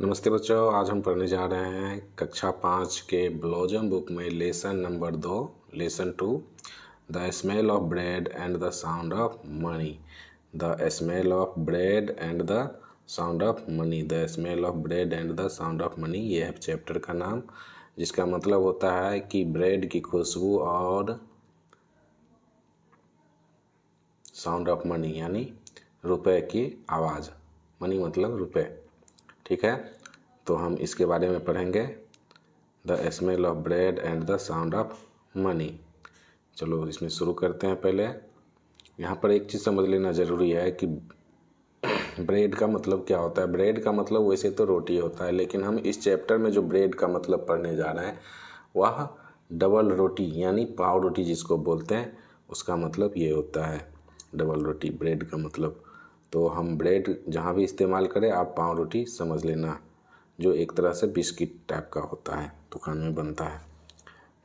नमस्ते बच्चों, आज हम पढ़ने जा रहे हैं कक्षा 5 के ब्लॉजम बुक में lesson number 2, lesson 2, the smell of bread and the sound of money. The smell of bread and the sound of money. The smell of bread and the sound of money, ये है chapter का नाम, जिसका मतलब होता है कि bread की खुशबू और साउंड ऑफ मनी यानी रुपए की आवाज़। मनी मतलब रुपए, ठीक है। तो हम इसके बारे में पढ़ेंगे, the smell of bread and the sound of money. चलो इसमें शुरू करते हैं। पहले यहाँ पर एक चीज़ समझ लेना ज़रूरी है कि ब्रेड का मतलब क्या होता है। ब्रेड का मतलब वैसे तो रोटी होता है, लेकिन हम इस चैप्टर में जो ब्रेड का मतलब पढ़ने जा रहे हैं वह डबल रोटी यानी पाव रोटी जिसको बोलते हैं, उसका मतलब ये होता है डबल रोटी, ब्रेड का मतलब। तो हम ब्रेड जहाँ भी इस्तेमाल करें आप पाव रोटी समझ लेना, जो एक तरह से बिस्किट टाइप का होता है, दुकान में बनता है।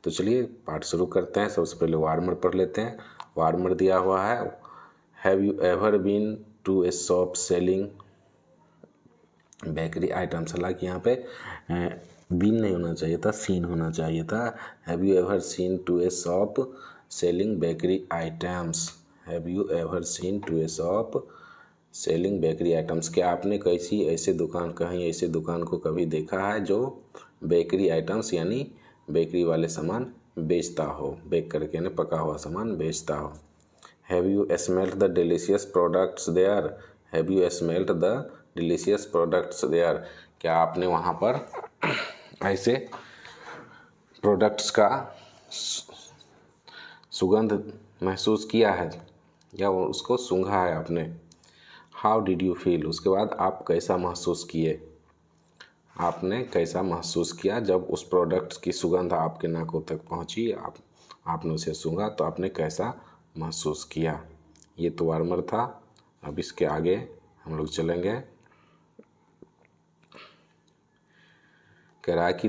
तो चलिए पाठ शुरू करते हैं। सबसे पहले वार्मर पढ़ लेते हैं। वार्मर दिया हुआ है, have you ever been to a shop selling bakery items. हालांकि यहाँ पे बीन नहीं होना चाहिए था, सीन होना चाहिए था। Have you ever seen to a shop selling bakery items. Have you ever seen to a shop selling bakery items. क्या आपने कहीं ऐसे दुकान को कभी देखा है जो बेकरी आइटम्स यानी बेकरी वाले सामान बेचता हो, बेक करके यानी पका हुआ सामान बेचता हो। Have you smelled the delicious products there. Have you smelled the delicious products there. क्या आपने वहाँ पर ऐसे प्रोडक्ट्स का सुगंध महसूस किया है या उसको सूंघा है आपने। हाउ डिड यू फील, उसके बाद आप कैसा महसूस किए, आपने कैसा महसूस किया जब उस प्रोडक्ट की सुगंध आपके नाकों तक पहुंची, आपने उसे सूंघा तो आपने कैसा महसूस किया। ये तो वार्मर था। अब इसके आगे हम लोग चलेंगे। कह रहा है कि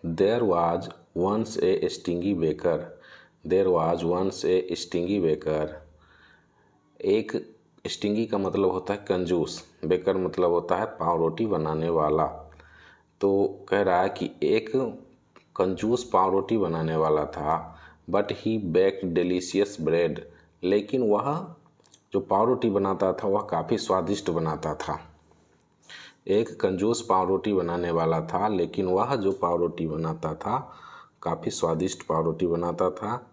there was once a stingy baker. There was once a stingy baker. एक स्टिंगी का मतलब होता है कंजूस, बेकर मतलब होता है पाव रोटी बनाने वाला। तो कह रहा है कि एक कंजूस पाव रोटी बनाने वाला था, but he baked delicious bread. लेकिन वह जो पाव रोटी बनाता था वह काफ़ी स्वादिष्ट बनाता था। एक कंजूस पाव रोटी बनाने वाला था, लेकिन वह जो पाव रोटी बनाता था काफ़ी स्वादिष्ट पाव रोटी बनाता था।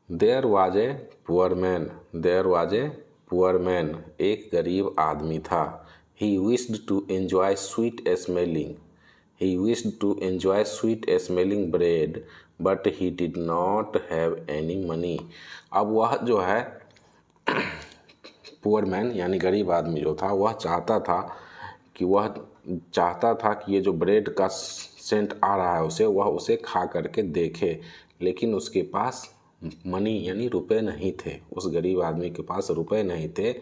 There was a poor man. There was a poor man, एक गरीब आदमी था। He wished to enjoy sweet smelling. He wished to enjoy sweet smelling bread, but he did not have any money. अब वह जो है पुअर मैन यानी गरीब आदमी जो था, वह चाहता था कि ये जो ब्रेड का सेंट आ रहा है उसे खा करके देखे, लेकिन उसके पास मनी यानी रुपए नहीं थे। उस गरीब आदमी के पास रुपए नहीं थे,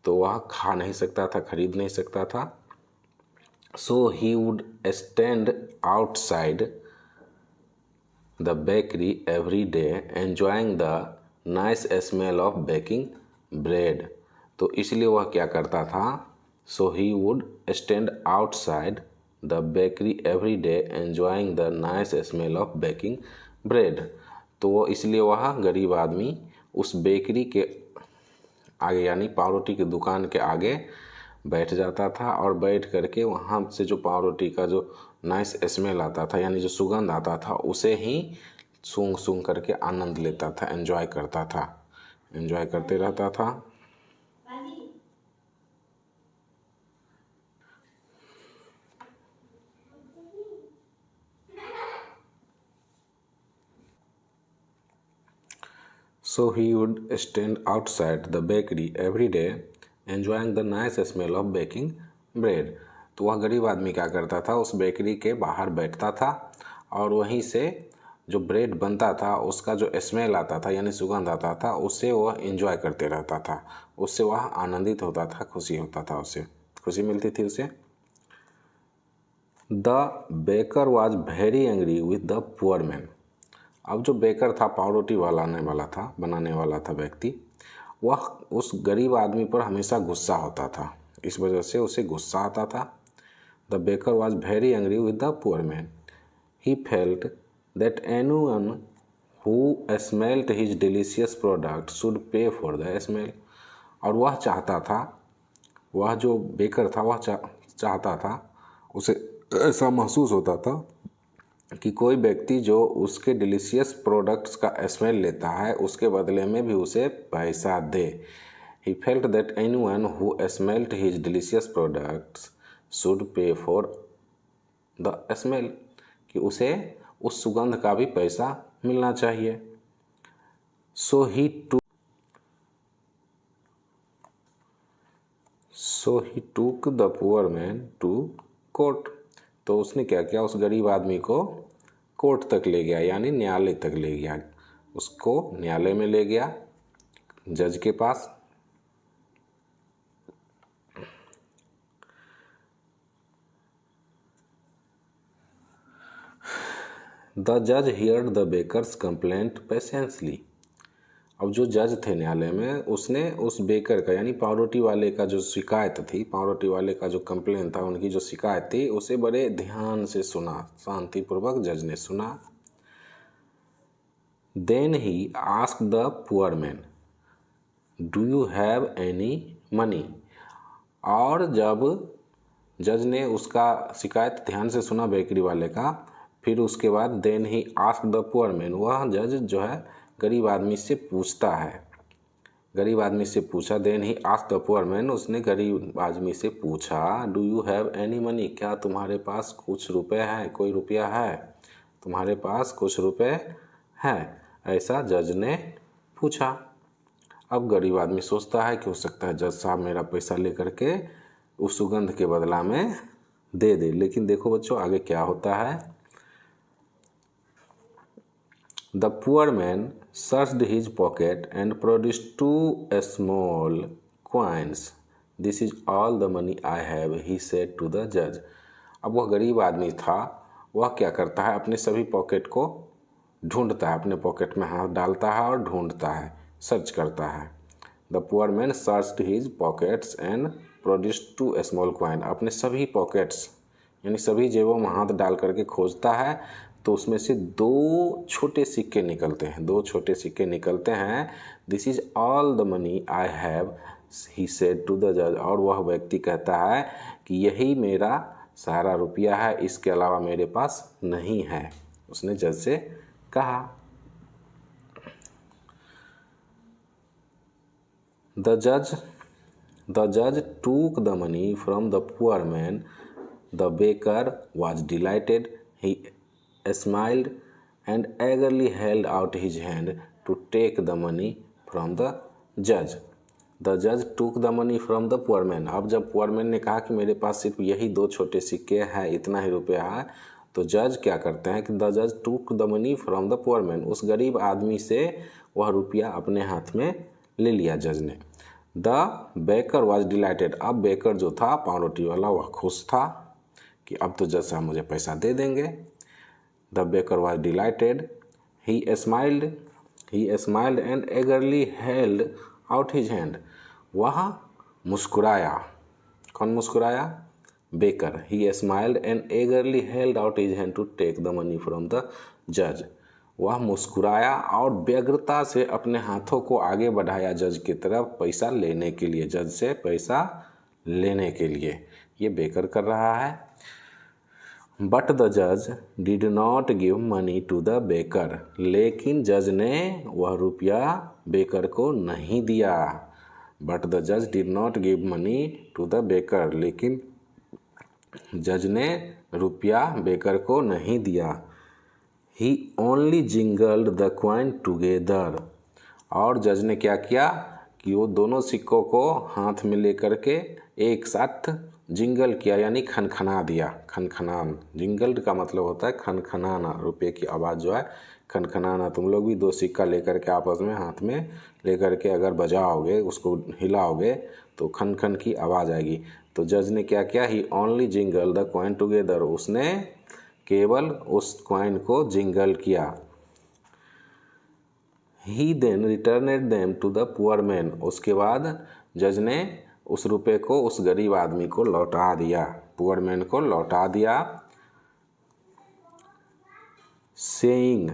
तो वह खा नहीं सकता था, खरीद नहीं सकता था। So he would stand outside the bakery every day enjoying the nice smell of baking bread. तो इसलिए वह क्या करता था, so he would stand outside the bakery every day enjoying the nice smell of baking bread. तो इसलिए वह गरीब आदमी उस बेकरी के आगे यानी पाव रोटी की दुकान के आगे बैठ जाता था, और बैठ करके वहाँ से जो पाव रोटी का जो नाइस स्मेल आता था यानी जो सुगंध आता था उसे ही सूंघ सूंघ करके आनंद लेता था, एंजॉय करता था, एंजॉय करते रहता था। So he would stand outside the bakery every day enjoying the nice smell of baking bread। तो वह गरीब आदमी क्या करता था, उस बेकरी के बाहर बैठता था और वहीं से जो ब्रेड बनता था उसका जो स्मेल आता था यानी सुगंध आता था उससे वह एंजॉय करते रहता था, उससे वह आनंदित होता था, खुशी होता था, उसे खुशी मिलती थी उसे। The baker was very angry with the poor man. अब जो बेकर था, पाव रोटी बनाने वाला था व्यक्ति, वह उस गरीब आदमी पर हमेशा गुस्सा होता था, इस वजह से उसे गुस्सा आता था। The baker was very angry with the poor man. He felt that anyone who smelt his delicious product should pay for the smell. और वह चाहता था, वह जो बेकर था वह चाहता था, उसे ऐसा महसूस होता था कि कोई व्यक्ति जो उसके डिलीशियस प्रोडक्ट्स का स्मेल लेता है उसके बदले में भी उसे पैसा दे। He felt that anyone who smelt his delicious products should pay for the smell, कि उसे उस सुगंध का भी पैसा मिलना चाहिए। So he took the poor man to court. तो उसने क्या किया, उस गरीब आदमी को कोर्ट तक ले गया, यानी न्यायालय तक ले गया। उसको न्यायालय में ले गया, जज के पास। द जज heard the baker's complaint patiently. अब जो जज थे न्यायालय में, उसने उस बेकर का यानी पावरोटी वाले का जो शिकायत थी, पावरोटी वाले का जो कंप्लेन था, उनकी जो शिकायत थी, उसे बड़े ध्यान से सुना, शांतिपूर्वक जज ने सुना। Then he asked the poor man, do you have any money. और जब जज ने उसका शिकायत ध्यान से सुना बेकरी वाले का, फिर उसके बाद then he asked the poor man, वह जज जो है गरीब आदमी से पूछता है, गरीब आदमी से पूछा। Then he asked the poor man, उसने गरीब आदमी से पूछा, do you have any money, क्या तुम्हारे पास कुछ रुपए हैं, कोई रुपया है, तुम्हारे पास कुछ रुपए हैं, ऐसा जज ने पूछा। अब गरीब आदमी सोचता है कि हो सकता है जज साहब मेरा पैसा लेकर के उस सुगंध के बदला में दे दे। लेकिन देखो बच्चों आगे क्या होता है। The poor man searched his pocket and produced 2 small coins. This is all the money I have, he said to the जज। अब वह गरीब आदमी था, वह क्या करता है, अपने सभी पॉकेट को ढूंढता है, अपने पॉकेट में हाथ डालता है और ढूंढता है, सर्च करता है। The poor man searched his pockets and produced 2 small coin। अपने सभी पॉकेट्स यानी सभी जेबों में हाथ डाल करके खोजता है, तो उसमें से 2 छोटे सिक्के निकलते हैं, 2 छोटे सिक्के निकलते हैं। This is all the money I have, he said to the जज। और वह व्यक्ति कहता है कि यही मेरा सारा रुपया है, इसके अलावा मेरे पास नहीं है, उसने जज से कहा। द जज took the money from the poor man. The baker was dilated, he smiled and eagerly held out his hand to take the money from the judge. The judge took the money from the poor man. अब जब poor man ने कहा कि मेरे पास सिर्फ यही 2 छोटे सिक्के हैं, इतना ही रुपया है, तो जज क्या करते हैं कि द जज took the money from the poor man, उस गरीब आदमी से वह रुपया अपने हाथ में ले लिया जज ने। The baker was dilated. अब बेकर जो था पावरोटी वाला, वह खुश था कि अब तो जज साहब मुझे पैसा दे देंगे। The baker was delighted. He smiled and eagerly held out his hand. वह मुस्कुराया। कौन मुस्कुराया? Baker. He smiled and eagerly held out his hand to take the money from the judge. वह मुस्कुराया और व्यग्रता से अपने हाथों को आगे बढ़ाया जज की तरफ पैसा लेने के लिए, जज से पैसा लेने के लिए। ये बेकर कर रहा है। बट द जज did not give money to the baker. लेकिन जज ने वह रुपया बेकर को नहीं दिया। बट द जज did not give money to the baker. लेकिन जज ने रुपया बेकर को नहीं दिया। He only jingled the coin together. और जज ने क्या किया कि वो दोनों सिक्कों को हाथ में लेकर के एक साथ जिंगल किया, यानी खनखना दिया। खनखनान, जिंगल का मतलब होता है खनखनाना, रुपये की आवाज़ जो है खनखनाना। तुम लोग भी 2 सिक्का लेकर के आपस में हाथ में लेकर के अगर बजाओगे, उसको हिलाओगे, तो खन खन की आवाज़ आएगी। तो जज ने क्या किया, he only jingle the coin together. उसने केवल उस कॉइन को जिंगल किया। He then returned them to the poor man, उसके बाद जज ने उस रुपये को उस गरीब आदमी को लौटा दिया, पुअर मैन को लौटा दिया। Saying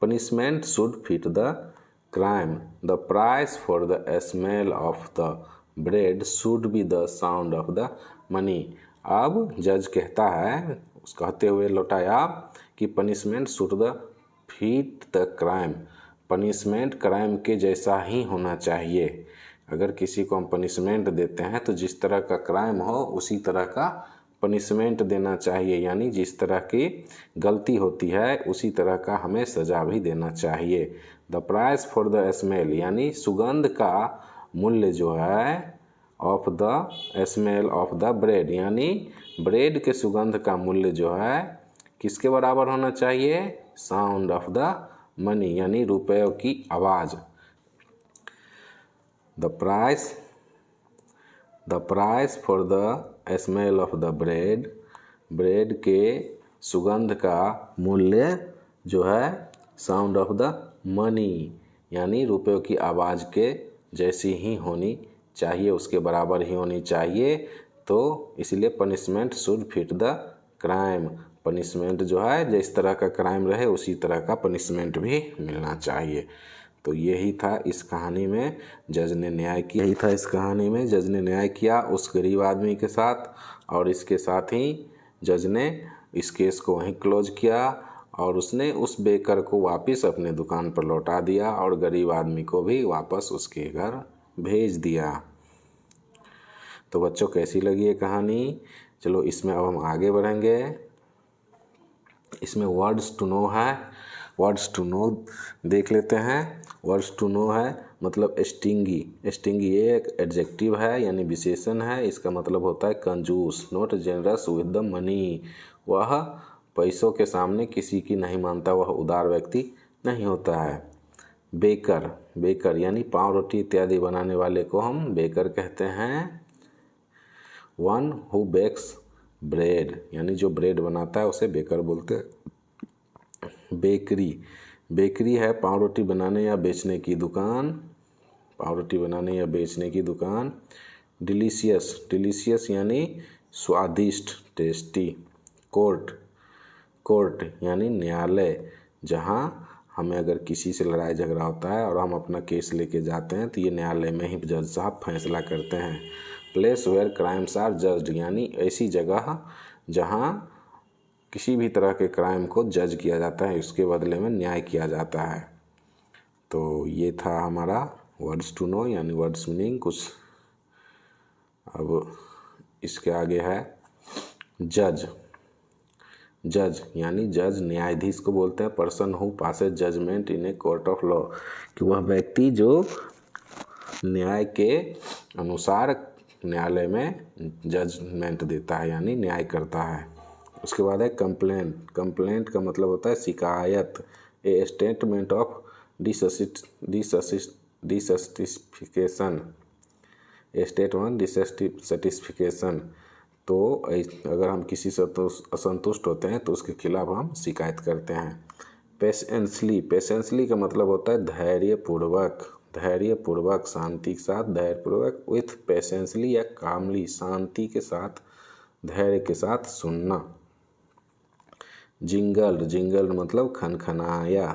punishment should fit the crime, the price for the smell of the bread should be the sound of the money. अब जज कहता है, उस कहते हुए लौटाया कि punishment should the fit the crime, punishment crime के जैसा ही होना चाहिए। अगर किसी को हम पनिशमेंट देते हैं तो जिस तरह का क्राइम हो उसी तरह का पनिशमेंट देना चाहिए, यानी जिस तरह की गलती होती है उसी तरह का हमें सज़ा भी देना चाहिए। The price for the smell, यानी सुगंध का मूल्य जो है, of the smell of the bread, यानी ब्रेड के सुगंध का मूल्य जो है किसके बराबर होना चाहिए, साउंड ऑफ द मनी, यानी रुपयों की आवाज़। The price for the smell of the bread, bread के सुगंध का मूल्य जो है साउंड ऑफ द मनी, यानी रुपयों की आवाज़ के जैसी ही होनी चाहिए, उसके बराबर ही होनी चाहिए। तो इसलिए punishment should fit the crime, punishment जो है जिस तरह का क्राइम रहे उसी तरह का पनिशमेंट भी मिलना चाहिए। तो यही था इस कहानी में जज ने न्याय किया, यही था इस कहानी में जज ने न्याय किया उस गरीब आदमी के साथ, और इसके साथ ही जज ने इस केस को वहीं क्लोज किया और उसने उस बेकर को वापस अपने दुकान पर लौटा दिया और गरीब आदमी को भी वापस उसके घर भेज दिया। तो बच्चों कैसी लगी ये कहानी? चलो इसमें अब हम आगे बढ़ेंगे। इसमें वर्ड्स टू नो है, वर्ड्स टू नो देख लेते हैं। वर्ड्स टू नो है मतलब स्टिंगी, स्टिंगी ये एक एडजेक्टिव है यानी विशेषण है। इसका मतलब होता है कंजूस, not generous with the money, वह पैसों के सामने किसी की नहीं मानता, वह उदार व्यक्ति नहीं होता है। बेकर, बेकर यानी पाव रोटी इत्यादि बनाने वाले को हम बेकर कहते हैं। वन हु बेक्स ब्रेड यानी जो ब्रेड बनाता है उसे बेकर बोलते हैं। बेकरी, बेकरी है पाव रोटी बनाने या बेचने की दुकान, पाव रोटी बनाने या बेचने की दुकान। डिलीशियस, डिलीशियस यानी स्वादिष्ट, टेस्टी। कोर्ट, कोर्ट यानी न्यायालय, जहाँ हमें अगर किसी से लड़ाई झगड़ा होता है और हम अपना केस लेके जाते हैं तो ये न्यायालय में ही जज साहब फैसला करते हैं। Place where crimes are judged यानी ऐसी जगह जहाँ किसी भी तरह के क्राइम को जज किया जाता है, इसके बदले में न्याय किया जाता है। तो ये था हमारा वर्ड्स टू नो यानी वर्ड्स मीनिंग कुछ। अब इसके आगे है जज, जज यानी जज न्यायाधीश को बोलते हैं। Person who passes judgement in a court of law, कि वह व्यक्ति जो न्याय के अनुसार न्यायालय में जजमेंट देता है यानी न्याय करता है। उसके बाद है कंप्लेंट, कंप्लेंट का मतलब होता है शिकायत। A statement of dissatisfaction, a statement dissatisfaction. तो अगर हम किसी से असंतुष्ट होते हैं तो उसके खिलाफ हम शिकायत करते हैं। पेशेंसली, पेशेंसली का मतलब होता है धैर्यपूर्वक, धैर्यपूर्वक शांति के साथ, धैर्यपूर्वक विथ पेशेंसली या कामली शांति के साथ, धैर्य के साथ सुनना। जिंगल, जिंगल मतलब खनखनाया,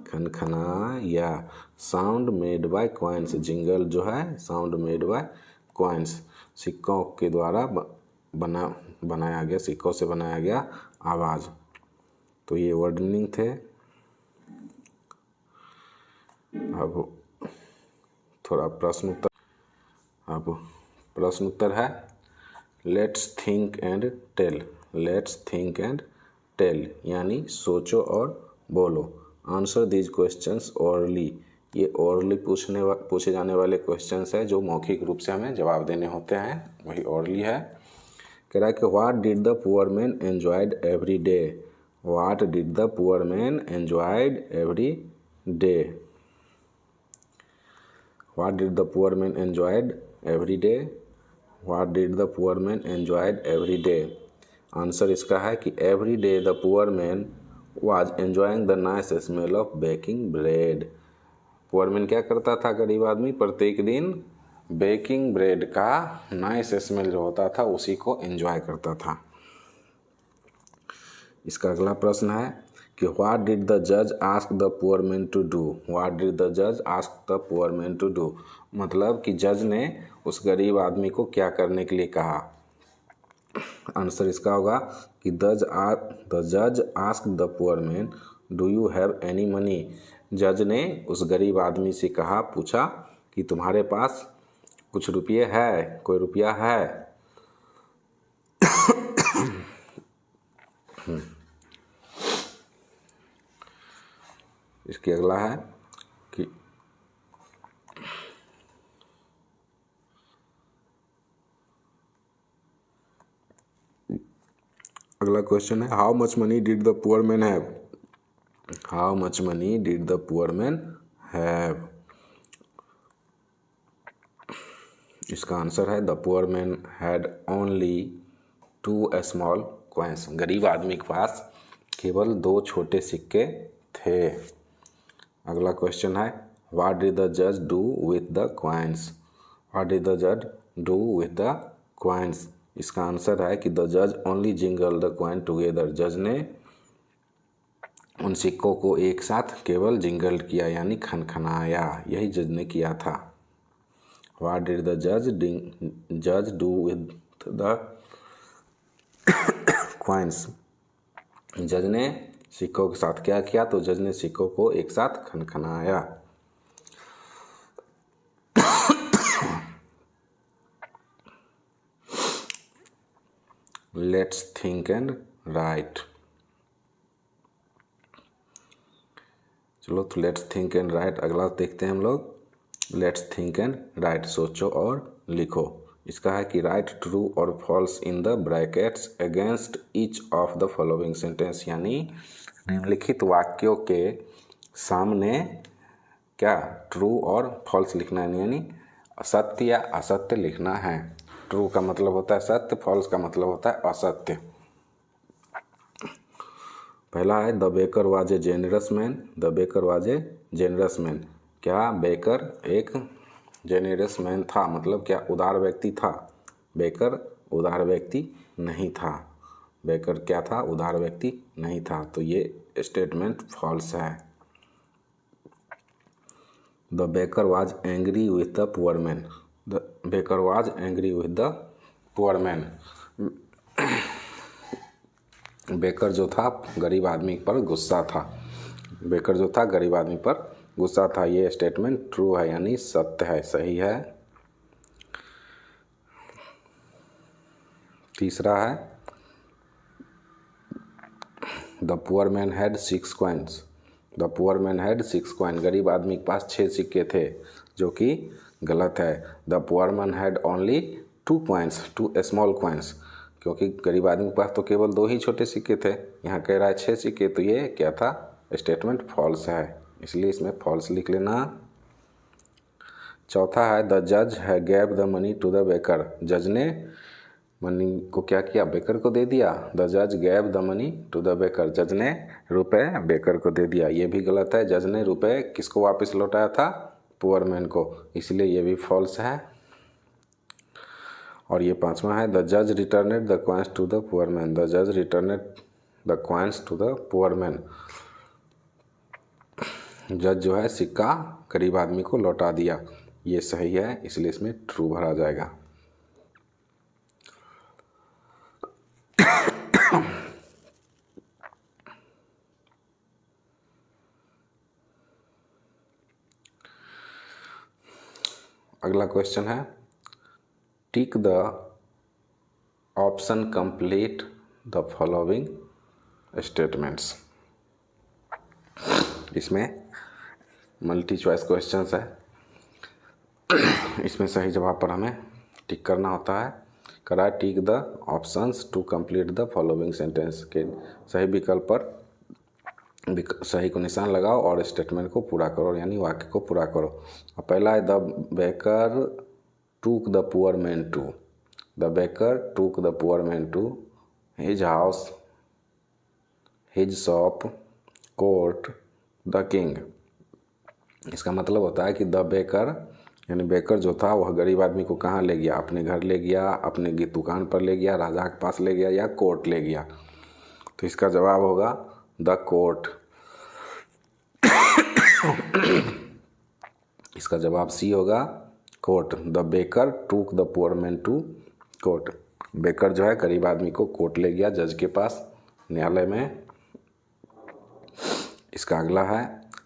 खनखनाया। Sound made by coins, jingle जो है साउंड मेड बाय कॉइन्स, सिक्कों के द्वारा बनाया गया, सिक्कों से बनाया गया आवाज़। तो ये वर्ड मीनिंग थे। अब थोड़ा प्रश्न उत्तर, अब प्रश्न उत्तर है let's think and tell, let's think and tell यानी सोचो और बोलो। आंसर दीज क्वेश्चंस ओरली, ये ओरली पूछे जाने वाले क्वेश्चंस है जो मौखिक रूप से हमें जवाब देने होते हैं, वही ओरली है। कह रहा है कि what did the poor man enjoyed every day, what did the poor man enjoyed every day, what did the poor man enjoyed every day, what did the poor man enjoyed every day. Answer इसका है कि every day the poor man was enjoying the nice smell of baking bread. Poor man क्या करता था, गरीब आदमी प्रत्येक दिन बेकिंग ब्रेड का नाइस स्मेल जो होता था उसी को एंजॉय करता था। इसका अगला प्रश्न है कि व्हाट डिड द जज ask the poor man to do. What did the जज ask the poor man to do, मतलब कि जज ने उस गरीब आदमी को क्या करने के लिए कहा। आंसर इसका होगा कि द जज ask the poor man do you have any money. जज ने उस गरीब आदमी से कहा, पूछा कि तुम्हारे पास कुछ रुपये है, कोई रुपया है। इसकी अगला है कि अगला क्वेश्चन है how much money did the poor man have. How much money did the poor man have. इसका आंसर है the poor man had only 2 small coins. गरीब आदमी के पास केवल 2 छोटे सिक्के थे। अगला क्वेश्चन है व्हाट डिड द जज do with the coins. What did the जज डू विथ द कॉइन्स। इसका आंसर है कि द जज only jingle the coin together. जज ने उन सिक्कों को एक साथ केवल जिंगल किया यानी खनखनाया, यही जज ने किया था। व्हाट डिड द जज डू विथ द कॉइन्स। जज ने सिक्कों के साथ क्या किया, तो जज ने सिक्कों को एक साथ खनखनाया। Let's think and write. चलो तो लेट्स थिंक एंड राइट अगला देखते हैं हम लोग। लेट्स थिंक एंड राइट, सोचो और लिखो। इसका है कि राइट ट्रू और falls in the brackets against each of the following sentence, यानी निम्नलिखित वाक्यों के सामने क्या ट्रू और फॉल्स लिखना है, यानी सत्य या असत्य लिखना है। ट्रू का मतलब होता है सत्य, फॉल्स का मतलब होता है असत्य। पहला है the baker was a generous man. The baker was a generous man. क्या बेकर एक जेनरस मैन था, मतलब क्या उदार व्यक्ति था। बेकर उदार व्यक्ति नहीं था। बेकर क्या था, उदार व्यक्ति नहीं था, तो ये स्टेटमेंट फॉल्स है। The baker was angry with the poor man. The baker was angry with the poor man. Baker जो था गरीब आदमी पर गुस्सा था। बेकर जो था गरीब आदमी पर गुस्सा था, ये स्टेटमेंट ट्रू है यानी सत्य है, सही है। तीसरा है the poor man had 6 coins. The poor man had 6 coin. गरीब आदमी के पास 6 सिक्के थे, जो कि गलत है। The poor man had only 2 coins, 2 small coins, क्योंकि गरीब आदमी के पास तो केवल 2 ही छोटे सिक्के थे। यहाँ कह रहा है 6 सिक्के, तो ये क्या था, स्टेटमेंट फॉल्स है, इसलिए इसमें फॉल्स लिख लेना। चौथा है द जज है gave the money to the baker. जज ने मनी को क्या किया, बेकर को दे दिया। द जज gave the money to the baker. जज ने रुपए बेकर को दे दिया, ये भी गलत है। जज ने रुपए किसको वापस लौटाया था, पुअर मैन को, इसलिए ये भी फॉल्स है। और ये पांचवा है द जज रिटर्नेड the coins to the poor man. The जज रिटर्नेड the coins to the poor man. जज जो है सिक्का गरीब आदमी को लौटा दिया, ये सही है, इसलिए इसमें ट्रू भरा जाएगा। अगला क्वेश्चन है tick the option complete the following statements. इसमें मल्टी चॉइस क्वेश्चंस है, इसमें सही जवाब पर हमें टिक करना होता है। करा tick the options to complete the following sentence के सही विकल्प पर सही को निशान लगाओ और स्टेटमेंट को पूरा करो, यानी वाक्य को पूरा करो। पहला है the baker took the poor man to. The baker took the poor man to his house, his shop, court, the king. इसका मतलब होता है कि द बेकर यानी बेकर जो था वह गरीब आदमी को कहाँ ले गया, अपने घर ले गया, अपने दुकान पर ले गया, राजा के पास ले गया या कोर्ट ले गया। तो इसका जवाब होगा द कोर्ट। इसका जवाब सी होगा court. The baker took the poor man to court. Baker जो है गरीब आदमी को कोर्ट ले गया, जज के पास, न्यायालय में। इसका अगला है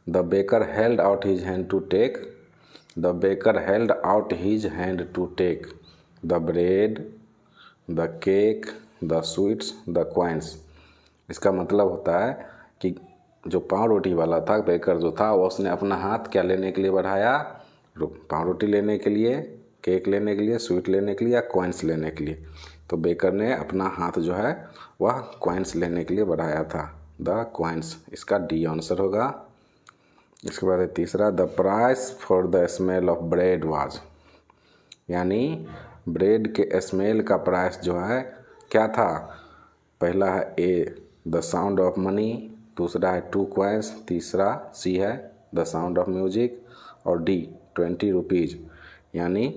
the baker held out his hand to take. The baker held out his hand to take the bread, the cake, the sweets, the coins. इसका मतलब होता है कि जो पाव रोटी वाला था, बेकर जो था, वो उसने अपना हाथ क्या लेने के लिए बढ़ाया, पाव रोटी लेने के लिए, केक लेने के लिए, स्वीट लेने के लिए या क्वाइंस लेने के लिए। तो बेकर ने अपना हाथ जो है वह क्वाइंस लेने के लिए बढ़ाया था, द क्वाइंस। इसका डी आंसर होगा। इसके बाद है तीसरा the price for the smell of bread was, यानी ब्रेड के स्मेल का प्राइस जो है क्या था। पहला है ए द साउंड ऑफ मनी, दूसरा है 2 क्वाइंस, तीसरा सी है द साउंड ऑफ म्यूजिक और डी 20 रुपीज़, यानी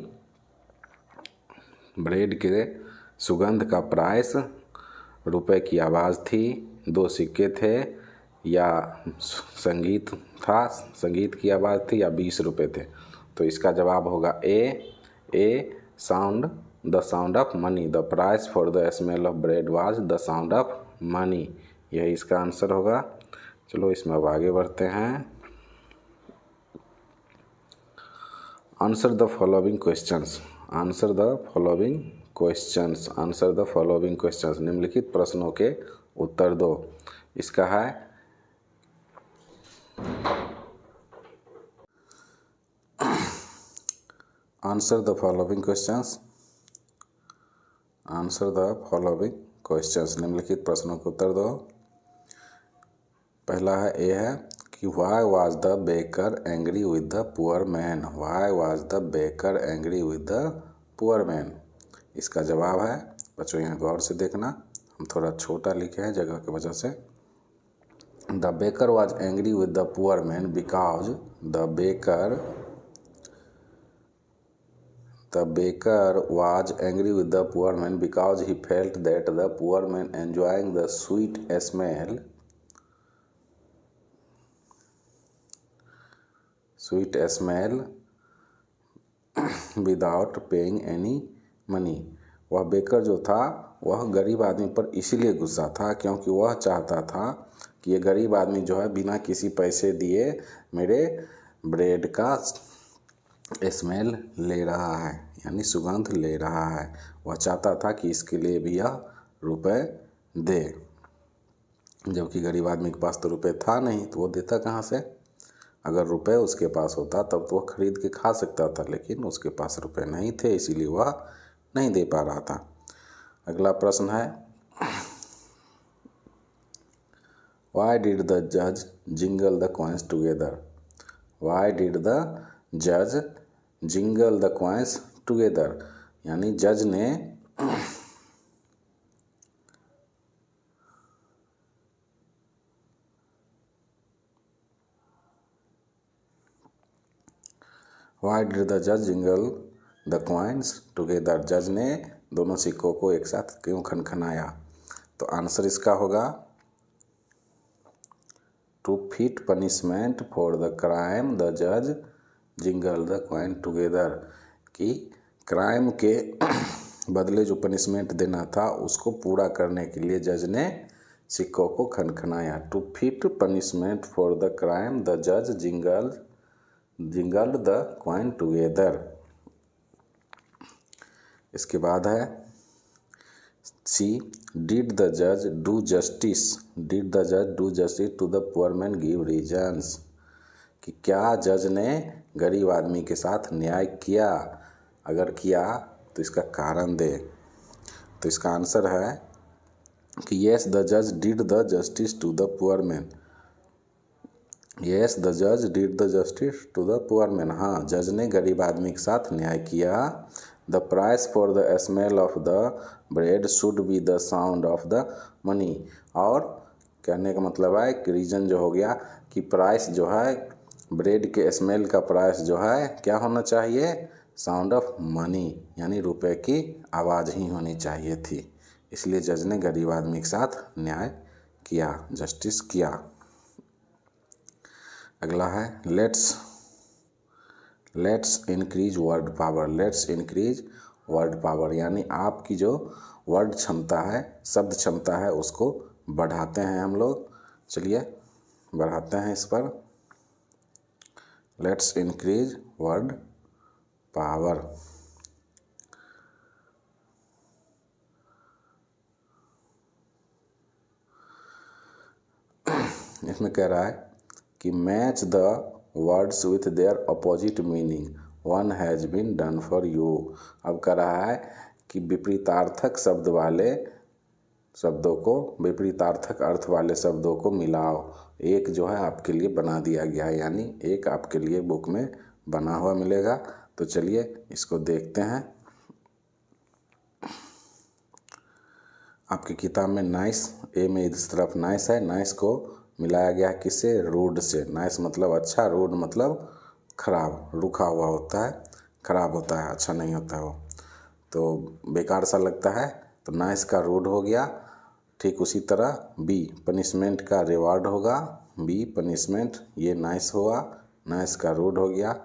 ब्रेड के सुगंध का प्राइस रुपए की आवाज़ थी, 2 सिक्के थे या संगीत था, संगीत की आवाज़ थी या 20 रुपये थे। तो इसका जवाब होगा a sound the sound of money. The price for the smell of bread was the sound of money. यही इसका आंसर होगा। चलो इसमें अब आगे बढ़ते हैं। Answer the following questions. Answer the following questions. Answer the following questions. निम्नलिखित प्रश्नों के उत्तर दो। इसका है answer the following questions. Answer the following questions. निम्नलिखित प्रश्नों के उत्तर दो। पहला है ए है कि why was the baker angry with the poor man. Why was the baker angry with the poor man. इसका जवाब है, बच्चों यहाँ गौर से देखना, हम थोड़ा छोटा लिखे हैं जगह की वजह से। The baker was angry with the poor man because the baker was angry with the poor man because he felt that the poor man enjoying the sweet smell without paying any money। वह baker जो था वह गरीब आदमी पर इसलिए गुस्सा था क्योंकि वह चाहता था कि ये गरीब आदमी जो है बिना किसी पैसे दिए मेरे ब्रेड का स्मेल ले रहा है, यानी सुगंध ले रहा है। वह चाहता था कि इसके लिए भी यह रुपए दे, जबकि गरीब आदमी के पास तो रुपए था नहीं, तो वो देता कहाँ से। अगर रुपए उसके पास होता तब तो वह खरीद के खा सकता था, लेकिन उसके पास रुपए नहीं थे, इसीलिए वह नहीं दे पा रहा था। अगला प्रश्न है Why did the judge jingle the coins together? Why did the judge jingle the coins together? यानी जज ने Why did the judge jingle the coins together? जज ने दोनों सिक्कों को एक साथ क्यों खनखनाया। तो आंसर इसका होगा to fit punishment for the crime the जज जिंगल द कॉइन टुगेदर, कि क्राइम के बदले जो पनिशमेंट देना था उसको पूरा करने के लिए जज ने सिक्कों को खनखनाया। To fit punishment for the crime the जज जिंगल द कॉइन टुगेदर। इसके बाद है सी डिड द जज डू जस्टिस। डिड द जज do justice to the poor man give regions, कि क्या जज ने गरीब आदमी के साथ न्याय किया, अगर किया तो इसका कारण दे। तो इसका आंसर है कि येस द जज did the justice to the poor man. Yes the जज did the justice to the poor man. हाँ, जज ने गरीब आदमी के साथ न्याय किया। The price for the smell of the bread should be the sound of the money. और कहने का मतलब है कि रीजन जो हो गया कि प्राइस जो है ब्रेड के स्मेल का प्राइस जो है क्या होना चाहिए, साउंड ऑफ मनी यानी रुपए की आवाज़ ही होनी चाहिए थी। इसलिए जज ने गरीब आदमी के साथ न्याय किया, जस्टिस किया। अगला है let's increase word power. Let's increase word power यानी आपकी जो वर्ड क्षमता है, शब्द क्षमता है, उसको बढ़ाते हैं हम लोग। चलिए बढ़ाते हैं इस पर। Let's increase word power. इसमें कह रहा है कि match the words with their opposite meaning, one has been done for you. अब कह रहा है कि विपरीतार्थक शब्द वाले शब्दों को, विपरीतार्थक अर्थ वाले शब्दों को मिलाओ। एक जो है आपके लिए बना दिया गया है, यानी एक आपके लिए बुक में बना हुआ मिलेगा। तो चलिए इसको देखते हैं। आपकी किताब में नाइस, ए में इस तरफ नाइस है, नाइस को मिलाया गया किससे, रूड से। नाइस मतलब अच्छा, रूड मतलब खराब, रूखा हुआ होता है, खराब होता है, अच्छा नहीं होता है वो, तो बेकार सा लगता है। तो नाइस का रूड हो गया। ठीक उसी तरह बी पनिशमेंट का रिवार्ड होगा, बी पनिशमेंट, ये नाइस हुआ, नाइस का रूड हो गया।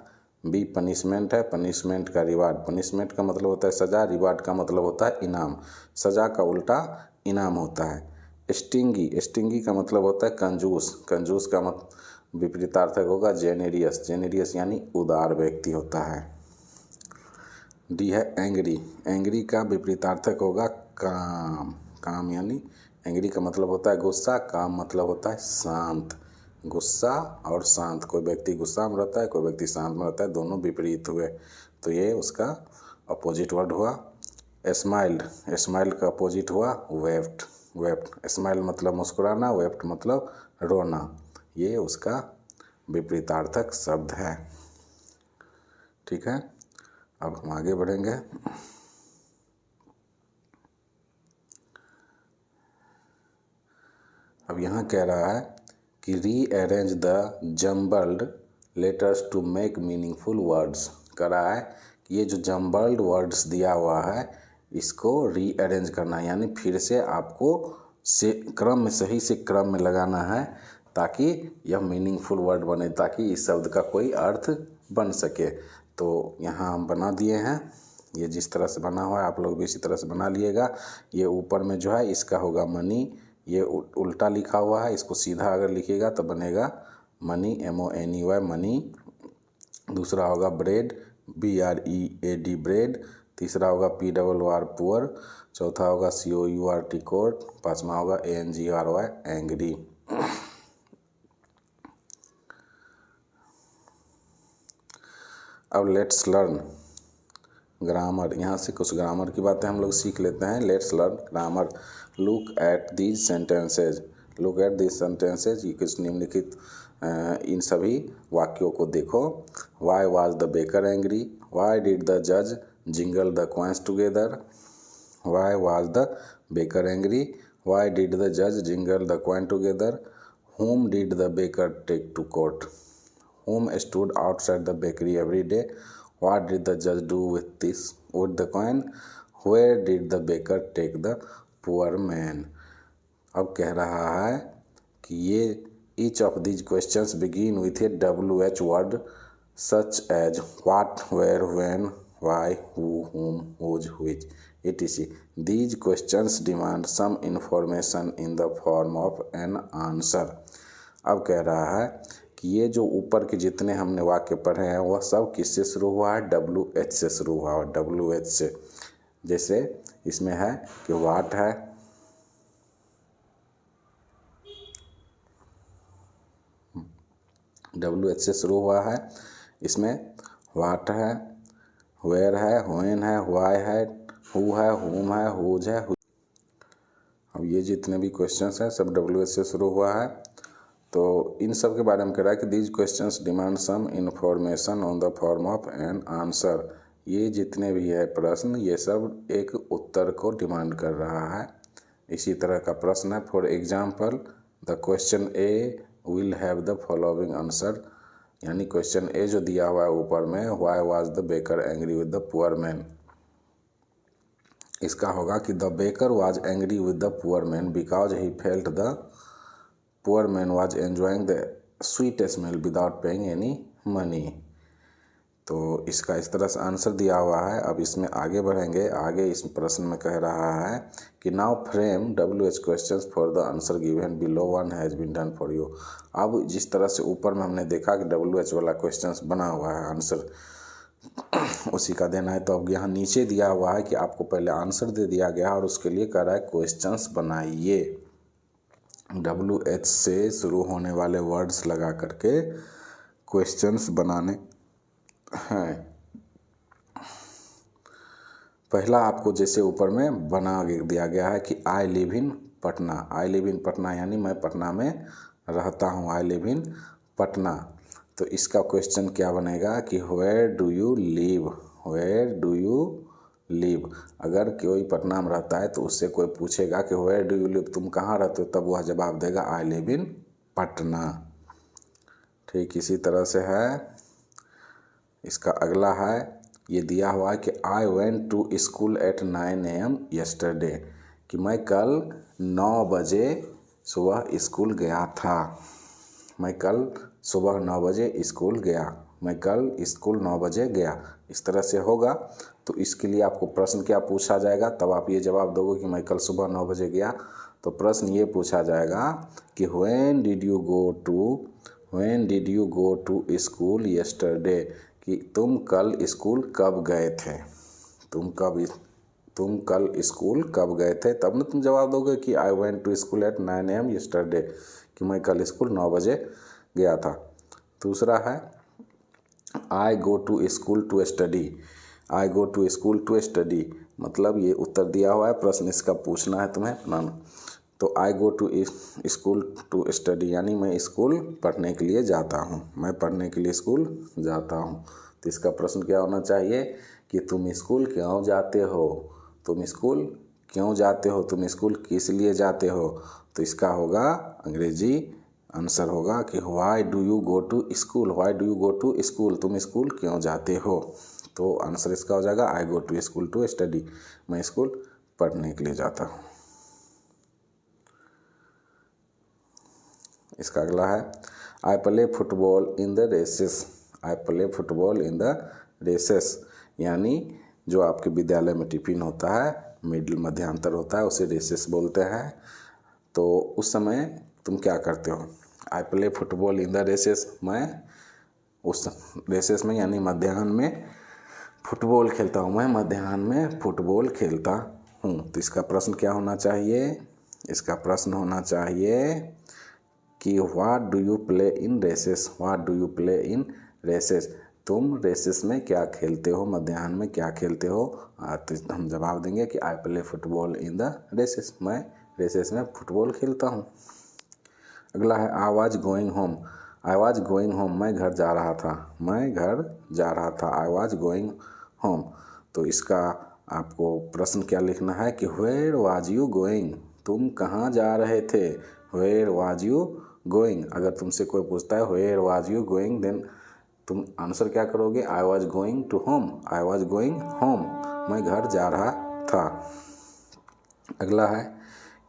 बी पनिशमेंट है, पनिशमेंट का रिवार्ड, पनिशमेंट का मतलब होता है सज़ा, रिवार्ड का मतलब होता है इनाम, सज़ा का उल्टा इनाम होता है। स्टिंगी, स्टिंगी का मतलब होता है कंजूस, कंजूस का विपरीतार्थक होगा जेनेरियस, जेनेरियस यानी उदार व्यक्ति होता है। डी है एंग्री, एंग्री का विपरीतार्थक होगा काम, काम यानी एंग्री का मतलब होता है गुस्सा, काम मतलब होता है शांत। गुस्सा और शांत, कोई व्यक्ति गुस्सा में रहता है, कोई व्यक्ति शांत में रहता है, दोनों विपरीत हुए, तो ये उसका अपोजिट वर्ड हुआ। स्माइल्ड, स्माइल का अपोजिट हुआ वेप्ट, वेप्ट, स्माइल मतलब मुस्कुराना, वेप्ट मतलब रोना, ये उसका विपरीतार्थक शब्द है। ठीक है, अब हम आगे बढ़ेंगे। अब यहाँ कह रहा है कि rearrange the jumbled letters to make meaningful words. कह रहा है कि ये जो जम्बल्ड वर्ड्स दिया हुआ है इसको रीअरेंज करना है, यानी फिर से आपको से क्रम में, सही से क्रम में लगाना है ताकि यह मीनिंगफुल वर्ड बने, ताकि इस शब्द का कोई अर्थ बन सके। तो यहाँ हम बना दिए हैं, ये जिस तरह से बना हुआ है आप लोग भी इसी तरह से बना लिएगा। ये ऊपर में जो है इसका होगा मनी, ये उल्टा लिखा हुआ है, इसको सीधा अगर लिखिएगा तो बनेगा मनी, MONEY मनी। दूसरा होगा ब्रेड, BREAD ब्रेड। तीसरा होगा POOR पुअर। चौथा होगा COURT कोर्ट। पांचवा होगा ANGRY एंग्री। अब लेट्स लर्न ग्रामर, यहाँ से कुछ ग्रामर की बातें हम लोग सीख लेते हैं। Let's learn grammar. Look at these sentences, look at these sentences, ये कुछ निम्नलिखित इन सभी वाक्यों को देखो। Why was the baker angry, why did the जज jingle the coins together, why was the baker angry, why did the जज jingle the coin together, whom did the baker take to court, whom stood outside the bakery every day, what did the judge do with the coin, where did the baker take the poor man। अब कह रहा है कि ये each of these questions begin with a WH word such as what, where, when, why, who, whom, whose, which, etc. These questions demand some information in the form of an answer। अब कह रहा है कि ये जो ऊपर के जितने हमने वाक्य पढ़े हैं वह सब किससे शुरू हुआ है, WH से शुरू हुआ है, WH से। जैसे इसमें है कि वाट है, WH से शुरू हुआ है, इसमें वाट है, वेयर है, व्हेन है, व्हाई है, हु है, हुम है, हुज है। अब ये जितने भी क्वेश्चंस हैं सब WH से शुरू हुआ है। तो इन सब के बारे में कह रहा है कि these questions demand some information on the form of an answer. ये जितने भी है प्रश्न ये सब एक उत्तर को डिमांड कर रहा है। इसी तरह का प्रश्न है, for example the question A will have the following answer, यानी क्वेश्चन ए जो दिया हुआ है ऊपर में, why was the baker angry with the poor man, इसका होगा कि the baker was angry with the poor man because he felt the poor man was enjoying the sweet smell without paying any money. तो इसका इस तरह से answer दिया हुआ है। अब इसमें आगे बढ़ेंगे। आगे इस प्रश्न में कह रहा है कि now frame WH questions for the answer given below, one has been done for you. अब जिस तरह से ऊपर में हमने देखा कि WH वाला क्वेश्चंस बना हुआ है, आंसर उसी का देना है। तो अब यहाँ नीचे दिया हुआ है कि आपको पहले आंसर दे दिया गया और उसके लिए कह रहा है क्वेश्चंस बनाइए। WH से शुरू होने वाले वर्ड्स लगा करके क्वेश्चंस बनाने हैं। पहला आपको जैसे ऊपर में बना दिया गया है कि I live in Patna. I live in Patna यानी मैं पटना में रहता हूँ। I live in Patna. तो इसका क्वेश्चन क्या बनेगा कि where do you live, where do you live. अगर कोई पटना में रहता है तो उससे कोई पूछेगा कि वेयर डू यू लिव, तुम कहाँ रहते हो, तब वह जवाब देगा आई लिव इन पटना। ठीक इसी तरह से है। इसका अगला है, ये दिया हुआ है कि I went to school at 9 AM yesterday, कि मैं कल 9 बजे सुबह स्कूल गया था। मैं कल सुबह 9 बजे स्कूल गया। मैं कल स्कूल 9 बजे गया। इस तरह से होगा। तो इसके लिए आपको प्रश्न क्या पूछा जाएगा, तब आप ये जवाब दोगे कि मैं कल सुबह 9 बजे गया। तो प्रश्न ये पूछा जाएगा कि when did you go to school yesterday, कि तुम कल स्कूल कब गए थे, तुम कल स्कूल कब गए थे। तब ना तुम जवाब दोगे कि I went to school at 9 AM yesterday, कि मैं कल स्कूल 9 बजे गया था। दूसरा है I go to school to study. I go to school to study मतलब ये उत्तर दिया हुआ है, प्रश्न इसका पूछना है तुम्हें बनाना। तो I go to school to study यानी मैं स्कूल पढ़ने के लिए जाता हूँ, मैं पढ़ने के लिए स्कूल जाता हूँ। तो इसका प्रश्न क्या होना चाहिए कि तुम स्कूल क्यों जाते हो, तुम स्कूल क्यों जाते हो, तुम स्कूल किस लिए जाते हो। तो इसका होगा अंग्रेजी आंसर होगा कि why do you go to school, why do you go to school, तुम स्कूल क्यों जाते हो। तो आंसर इसका हो जाएगा I go to school to study, मैं स्कूल पढ़ने के लिए जाता हूँ। इसका अगला है I play football in the recess. I play football in the recess यानी जो आपके विद्यालय में टिफिन होता है, मिडिल मध्यांतर होता है, उसे रेसेस बोलते हैं। तो उस समय तुम क्या करते हो। I play football in the recess, मैं उस रेसेस में यानी मध्याह्न में फुटबॉल खेलता हूँ, मैं मध्याह्न में फुटबॉल खेलता हूँ। तो इसका प्रश्न क्या होना चाहिए, इसका प्रश्न होना चाहिए कि what do you play in recess, what do you play in recess, तुम रेसेस में क्या खेलते हो, मध्याह्न में क्या खेलते हो। तो हम जवाब देंगे कि I play football in the recess, मैं रेसेस में फुटबॉल खेलता हूँ। अगला है I was going home. I was going home मैं घर जा रहा था, मैं घर जा रहा था, आई वाज गोइंग होम। तो इसका आपको प्रश्न क्या लिखना है कि वेयर वाज यू गोइंग, तुम कहाँ जा रहे थे, वेयर वाज यू गोइंग। अगर तुमसे कोई पूछता है वेयर वाज यू गोइंग, देन तुम आंसर क्या करोगे, I was going to home, I was going home, मैं घर जा रहा था। अगला है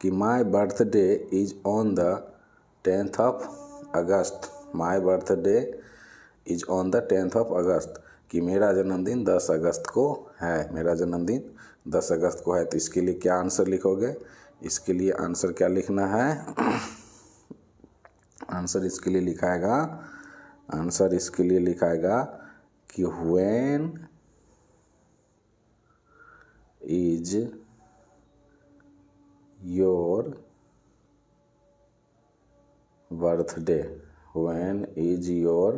कि my birthday is on the 10th of August, my birthday is on the 10th of August, कि मेरा जन्मदिन 10 अगस्त को है, मेरा जन्मदिन 10 अगस्त को है। तो इसके लिए क्या आंसर लिखोगे, इसके लिए आंसर क्या लिखना है, आंसर इसके लिए लिखाएगा, आंसर इसके लिए लिखाएगा कि when is your birthday, when is your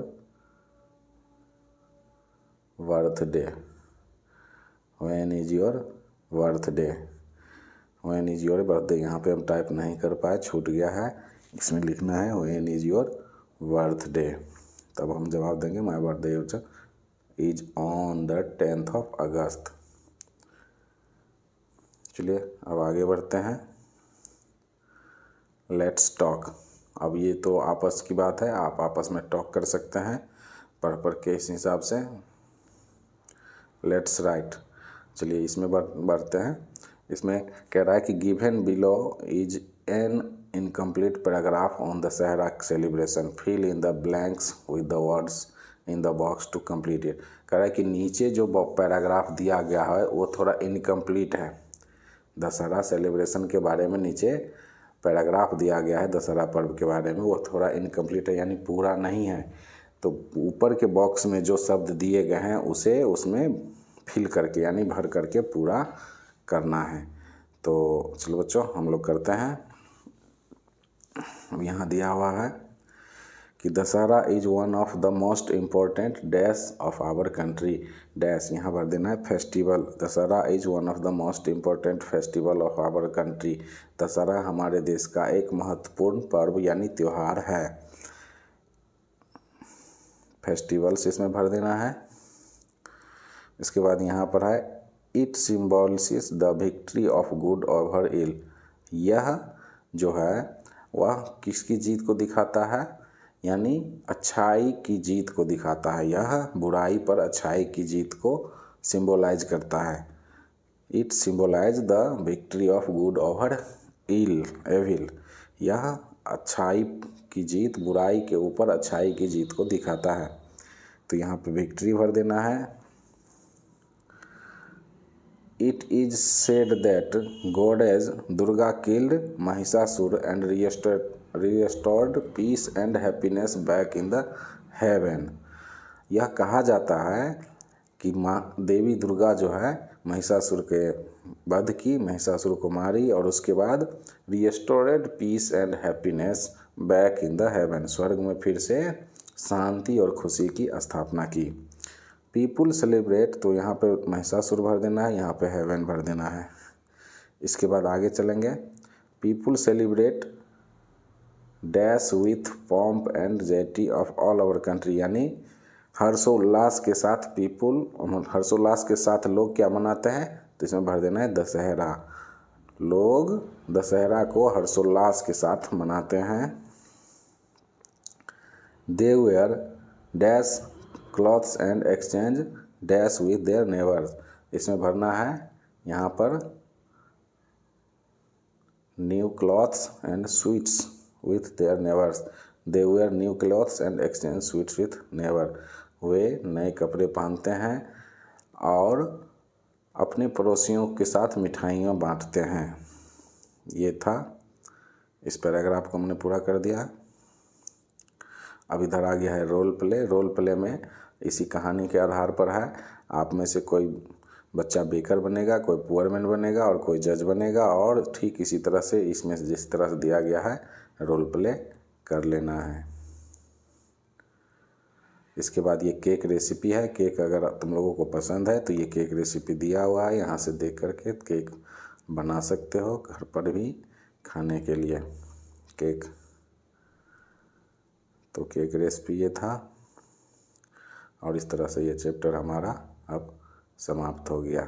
birthday, when is your birthday, when is your birthday. यहाँ पे हम टाइप नहीं कर पाए, छूट गया है, इसमें लिखना है व्हेन इज योर बर्थडे। तब हम जवाब देंगे माई birthday is on the 10th of अगस्त। चलिए अब आगे बढ़ते हैं। Let's talk. अब ये तो आपस की बात है, आप आपस में टॉक कर सकते हैं। पढ़ के इस हिसाब से लेट्स राइट। चलिए इसमें बढ़ते हैं। इसमें कह रहा है कि given below is an incomplete paragraph on Dussehra celebration, fill in the blanks with the words in the box to complete it. कह रहा है कि नीचे जो पैराग्राफ दिया गया है वो थोड़ा इनकम्प्लीट है। दशहरा सेलिब्रेशन के बारे में नीचे पैराग्राफ दिया गया है दशहरा पर्व के बारे में, वो थोड़ा इनकम्प्लीट है यानी पूरा नहीं है। तो ऊपर के बॉक्स में जो शब्द दिए गए हैं उसे उसमें फिल करके यानी भर करके पूरा करना है। तो चलो बच्चों हम लोग करते हैं। अब यहाँ दिया हुआ है कि Dussehra is one of the most important dash of our country dash, यहाँ भर देना है festival. Dussehra is one of the most important festival of our country. Dussehra हमारे देश का एक महत्वपूर्ण पर्व यानी त्यौहार है। फेस्टिवल्स इसमें भर देना है। इसके बाद यहाँ पर है it symbolises the victory of good over evil. यह जो है वह किसकी जीत को दिखाता है, यानी अच्छाई की जीत को दिखाता है। यह बुराई पर अच्छाई की जीत को सिंबलाइज करता है। It symbolise the victory of good over ill evil. यह अच्छाई की जीत बुराई के ऊपर अच्छाई की जीत को दिखाता है। तो यहाँ पे विक्ट्री भर देना है। It is said that goddess Durga killed Mahishasur and restored peace and happiness back in the heaven। यह कहा जाता है कि माँ देवी दुर्गा जो है महिषासुर के वध की, महिषासुर को मारी और उसके बाद restored peace and happiness back in the heaven, स्वर्ग में फिर से शांति और खुशी की स्थापना की। पीपुल सेलिब्रेट, तो यहाँ पे महिषासुर भर देना है, यहाँ पे हेवन भर देना है। इसके बाद आगे चलेंगे। People celebrate dash with pomp and gaiety of all over country, यानी हर्षोल्लास के साथ हर्षोल्लास के साथ लोग क्या मनाते हैं, तो इसमें भर देना है दशहरा। लोग दशहरा को हर्षोल्लास के साथ मनाते हैं। They wear dash clothes and exchange dash with their neighbours. इसमें भरना है यहाँ पर new clothes and sweets with their neighbours. They wear new clothes and exchange sweets with neighbour. वे नए कपड़े पहनते हैं और अपने पड़ोसियों के साथ मिठाइयाँ बांटते हैं। ये था, इस पैराग्राफ को हमने पूरा कर दिया। अब इधर आ गया है रोल प्ले। रोल प्ले में इसी कहानी के आधार पर है, आप में से कोई बच्चा बेकर बनेगा, कोई पुअरमैन बनेगा और कोई जज बनेगा, और ठीक इसी तरह से इसमें जिस तरह से दिया गया है रोल प्ले कर लेना है। इसके बाद ये केक रेसिपी है। केक अगर तुम लोगों को पसंद है तो ये केक रेसिपी दिया हुआ है, यहाँ से देख करके केक बना सकते हो घर पर भी खाने के लिए केक। तो केक रेसिपी ये था और इस तरह से ये चैप्टर हमारा अब समाप्त हो गया।